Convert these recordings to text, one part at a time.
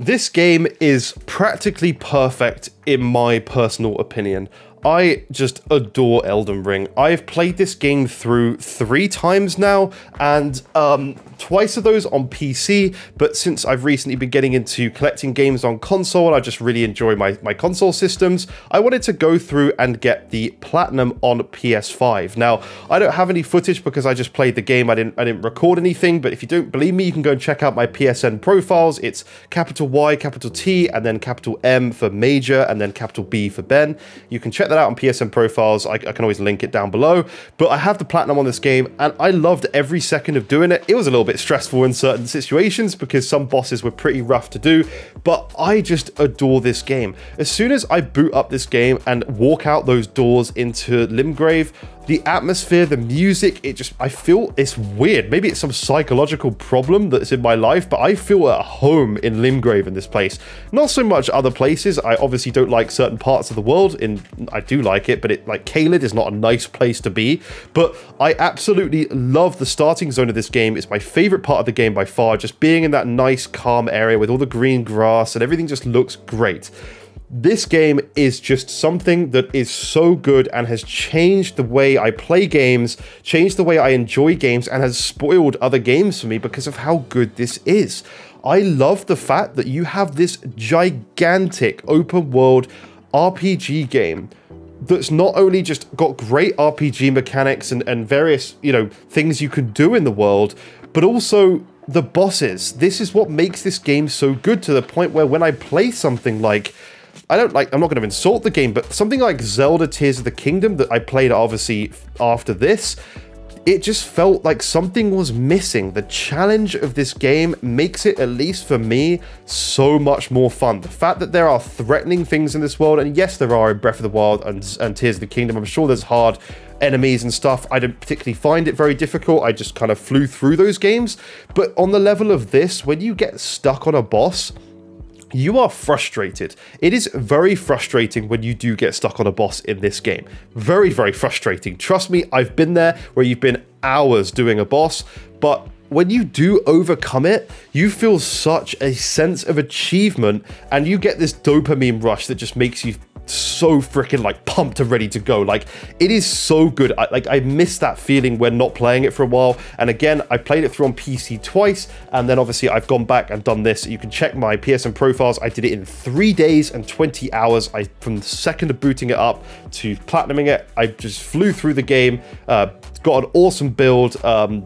This game is practically perfect in my personal opinion. I just adore Elden Ring. I've played this game through 3 times now, and twice of those on PC, but since I've recently been getting into collecting games on console, and I just really enjoy my console systems, I wanted to go through and get the Platinum on PS5. Now, I don't have any footage because I just played the game, I didn't record anything, but if you don't believe me, you can go and check out my PSN profiles. It's capital Y, capital T, and then capital M for Major, and then capital B for Ben. You can check that out on PSN profiles. I can always link it down below, but I have the Platinum on this game and I loved every second of doing it. It was a little bit stressful in certain situations because some bosses were pretty rough to do, but I just adore this game. As soon as I boot up this game and walk out those doors into Limgrave, the atmosphere, the music, I feel it's weird. Maybe it's some psychological problem that's in my life, but I feel at home in Limgrave in this place. Not so much other places. I obviously don't like certain parts of the world. I do like it, but like Caelid is not a nice place to be. But I absolutely love the starting zone of this game. It's my favorite part of the game by far. Just being in that nice, calm area with all the green grass and everything just looks great. This game is just something that is so good and has changed the way I play games, changed the way I enjoy games, and has spoiled other games for me because of how good this is. I love the fact that you have this gigantic open world RPG game that's not only just got great RPG mechanics and various, things you can do in the world, but also the bosses. This is what makes this game so good, to the point where when I play something like, I'm not going to insult the game, but something like Zelda Tears of the Kingdom that I played obviously after this, it just felt like something was missing. The challenge of this game makes it, at least for me, so much more fun. The fact that there are threatening things in this world, and yes, there are in Breath of the Wild and Tears of the Kingdom. I'm sure there's hard enemies and stuff. I don't particularly find it very difficult. I just kind of flew through those games. But on the level of this, when you get stuck on a boss, you are frustrated. It is very frustrating when you do get stuck on a boss in this game. Very, very frustrating. Trust me, I've been there where you've been hours doing a boss, but when you do overcome it, you feel such a sense of achievement and you get this dopamine rush that just makes you so freaking like pumped and ready to go. Like, it is so good. I missed that feeling when not playing it for a while. And again, I played it through on PC twice, and then obviously I've gone back and done this. You can check my PSN profiles. I did it in 3 days and 20 hours. From the second of booting it up to platinuming it, I just flew through the game, got an awesome build. I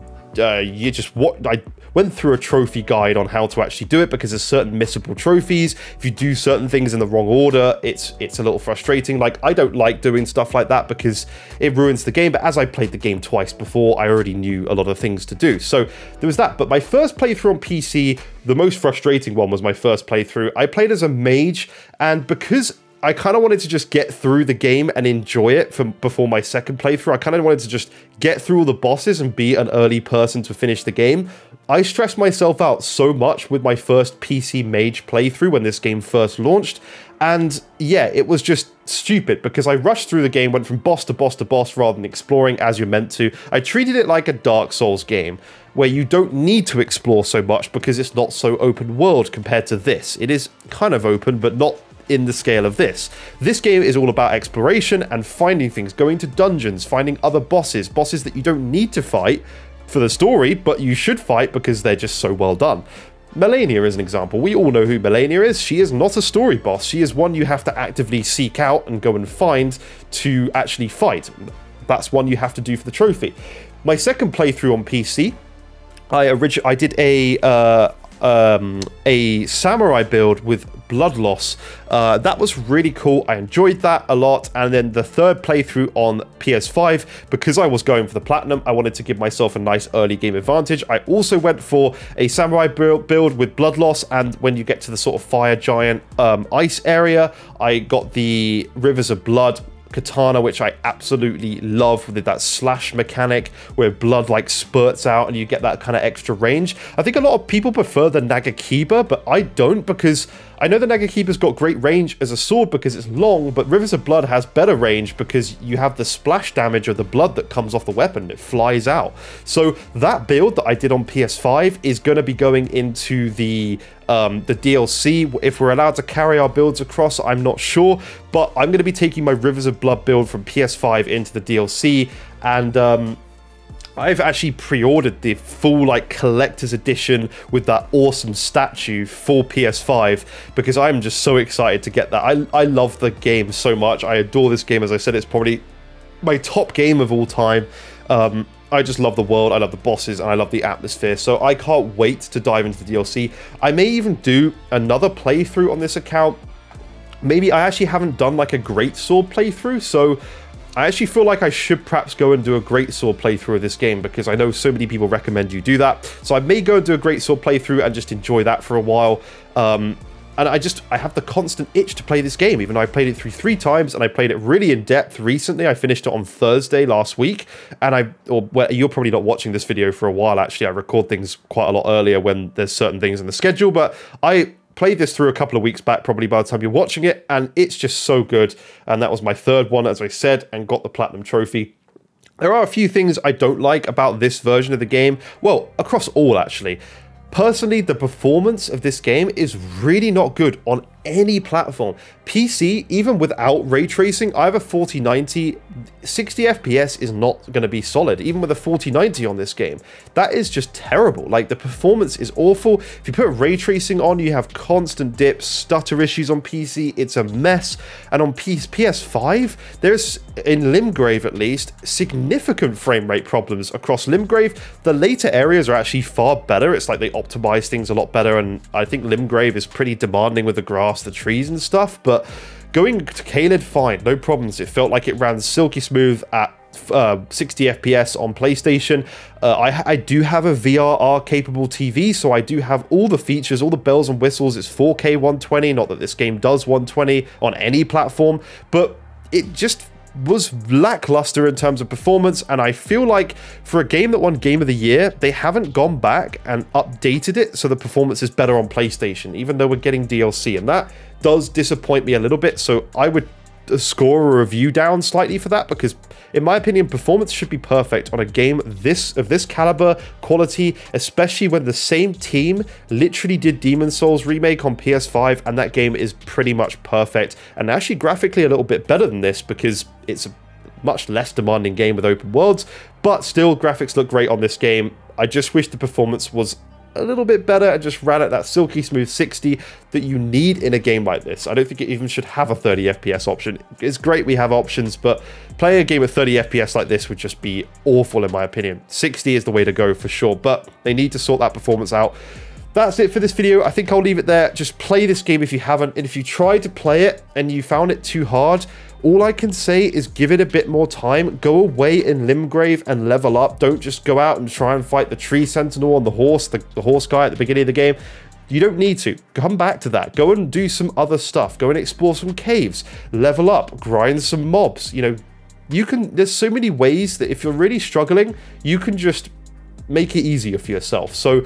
went through a trophy guide on how to actually do it, because there's certain missable trophies. If you do certain things in the wrong order, it's a little frustrating. Like, I don't like doing stuff like that because it ruins the game, but as I played the game twice before, I already knew a lot of things to do. So there was that. But my first playthrough on PC, the most frustrating one was my first playthrough. I played as a mage, and because I kind of wanted to just get through the game and enjoy it before my second playthrough, I kind of wanted to just get through all the bosses and be an early person to finish the game. I stressed myself out so much with my first PC mage playthrough when this game first launched. And yeah, it was just stupid because I rushed through the game, went from boss to boss to boss rather than exploring as you're meant to. I treated it like a Dark Souls game where you don't need to explore so much because it's not so open world compared to this. It is kind of open, but not in the scale of this. This game is all about exploration and finding things, going to dungeons, finding other bosses that you don't need to fight for the story, but you should fight because they're just so well done. Melania is an example. We all know who Melania is. She is not a story boss. She is one you have to actively seek out and go and find to actually fight. That's one you have to do for the trophy. My second playthrough on PC, I did a samurai build with blood loss. That was really cool. I enjoyed that a lot. And then the third playthrough on PS5, because I was going for the platinum, I wanted to give myself a nice early game advantage. I also went for a samurai build with blood loss, and when you get to the sort of fire giant ice area, I got the Rivers of Blood katana, which I absolutely love, with that slash mechanic where blood like spurts out and you get that kind of extra range. I think a lot of people prefer the Nagakiba, but I don't, because I know the Nagakiba's got great range as a sword because it's long, but Rivers of Blood has better range because you have the splash damage of the blood that comes off the weapon. It flies out. So that build that I did on PS5 is going to be going into the DLC. If we're allowed to carry our builds across, I'm not sure, but I'm going to be taking my Rivers of Blood build from PS5 into the DLC, and I've actually pre-ordered the full like collector's edition with that awesome statue for PS5 because I'm just so excited to get that. I love the game so much. I adore this game. As I said, it's probably my top game of all time. I just love the world, I love the bosses, and I love the atmosphere, so I can't wait to dive into the DLC. I may even do another playthrough on this account. Maybe I actually haven't done like a greatsword playthrough, so I actually feel like I should perhaps go and do a greatsword playthrough of this game because I know so many people recommend you do that. So I may go and do a greatsword playthrough and just enjoy that for a while. And I have the constant itch to play this game, even though I played it through 3 times and I played it really in depth recently. I finished it on Thursday last week, and well, you're probably not watching this video for a while actually. I record things quite a lot earlier when there's certain things in the schedule, but I played this through a couple of weeks back, probably by the time you're watching it, and it's just so good. And that was my 3rd one, as I said, and got the Platinum Trophy. There are a few things I don't like about this version of the game. Well, across all, actually. Personally, the performance of this game is really not good on any platform. PC, even without ray tracing, I have a 4090, 60 FPS is not going to be solid, even with a 4090 on this game. That is just terrible. Like, the performance is awful. If you put ray tracing on, you have constant dips, stutter issues on PC, it's a mess. And on PS5, there's, in Limgrave at least, significant frame rate problems across Limgrave. The later areas are actually far better. It's like they optimize things a lot better, and I think Limgrave is pretty demanding with the grass, the trees and stuff, but going to Caelid, fine, no problems. It felt like it ran silky smooth at 60 FPS on PlayStation. I do have a VRR capable TV, so I do have all the features, all the bells and whistles. It's 4K 120, not that this game does 120 on any platform, but it just was lackluster in terms of performance, and I feel like for a game that won Game of the Year, they haven't gone back and updated it so the performance is better on PlayStation, even though we're getting DLC, and that does disappoint me a little bit. So I would score a review down slightly for that, because in my opinion, performance should be perfect on a game of this caliber, quality, especially when the same team literally did Demon's Souls remake on PS5, and that game is pretty much perfect, and actually graphically a little bit better than this because it's a much less demanding game with open worlds, but still graphics look great on this game. I just wish the performance was a little bit better and just ran at that silky smooth 60 that you need in a game like this. I don't think it even should have a 30 FPS option. It's great we have options, but playing a game at 30 FPS like this would just be awful in my opinion. 60 is the way to go for sure, but they need to sort that performance out. That's it for this video. I think I'll leave it there. Just play this game if you haven't, and if you tried to play it and you found it too hard, all I can say is give it a bit more time. Go away in Limgrave and level up. Don't just go out and try and fight the tree sentinel on the horse, the horse guy at the beginning of the game. You don't need to. Come back to that. Go and do some other stuff. Go and explore some caves. Level up. Grind some mobs. You know, you can... There's so many ways that if you're really struggling, you can just make it easier for yourself. So,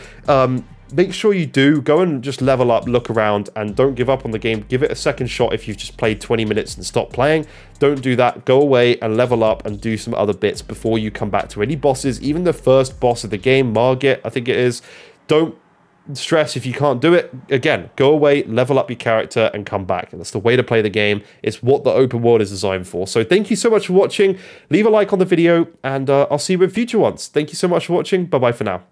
make sure you do go and just level up, look around, and don't give up on the game. Give it a second shot if you've just played 20 minutes and stopped playing. Don't do that. Go away and level up and do some other bits before you come back to any bosses. Even the first boss of the game, Margit, I think it is. Don't stress if you can't do it. Again, go away, level up your character, and come back. And that's the way to play the game. It's what the open world is designed for. So thank you so much for watching. Leave a like on the video, and I'll see you in future ones. Thank you so much for watching. Bye-bye for now.